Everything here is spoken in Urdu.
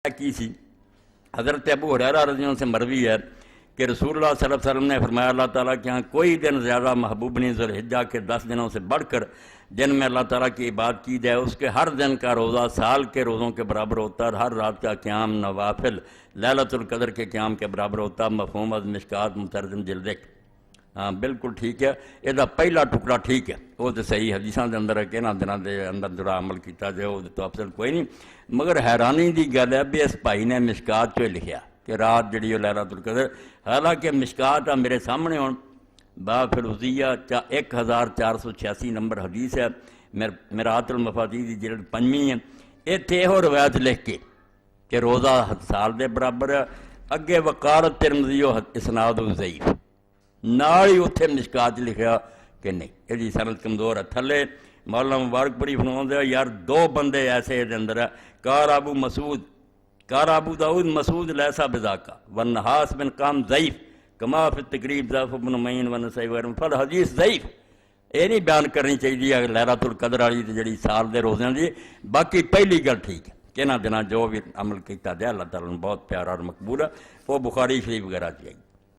کی سی حضرت ابو ہریرہ رضی اللہ عنہ سے مروی ہے کہ رسول اللہ صلی اللہ علیہ وسلم نے فرمایا اللہ تعالیٰ کے ہاں کوئی دن زیادہ محبوب نہیں ذوالحجہ کے 10 دنوں سے بڑھ کر جن میں اللہ تعالیٰ کی عبادت کی جائے، اس کے ہر دن کا روزہ سال کے روزوں کے برابر ہوتا ہے، ہر رات کا قیام نوافل لیلۃ القدر کے قیام کے برابر ہوتا ہے۔ مفہوم از مشکات مترجم جلد 1۔ ہاں بالکل ٹھیک ہے، یہ پہلا ٹکڑا ٹھیک ہے، وہ تو صحیح حدیثاں دے اندر ہے کہ انہاں دنوں دے اندر جڑا عمل کیتا جائے وہ تو افضل کوئی نہیں، مگر حیرانی دی گل ہے بھی اس بھائی نے مشکات چ لکھیا کہ رات جڑی لیلۃ القدر، حالانکہ مشکات میرے سامنے ہون باب فروزیہ 1486 نمبر حدیث ہے، میرات المفاتیح دی جلد 5 ہے، ایتھے یہ روایت لکھ کے کہ روزہ سال دے برابر ہے، اگے وقارت ترمذی اسناد ضعیف، نال ہی اتھے مشکات لکھیا کہ نہیں یہ سند کمزور ہے۔ تھلے مولانا مبارک پوری فرماؤندے ہیں یار 2 بندے ایسے دے اندر ہے، کار ابو داؤد مسعود لیسا بذاکا والنحاس بن قام ضعیف کما فی التقریب ضعف ابن معین ونسائی وغیرہ، فل حدیث ضعیف، یہ نہیں بیان کرنی چاہیے لیلۃ القدر والی جڑی سال دے روزیاں دی۔ باقی پہلی گل ٹھیک ہے کہ انہاں دنوں جو بھی عمل کیتا جائے اللہ تعالیٰ نے بہت پیارا اور مقبول ہے، وہ بخاری شریف وغیرہ چاہیے۔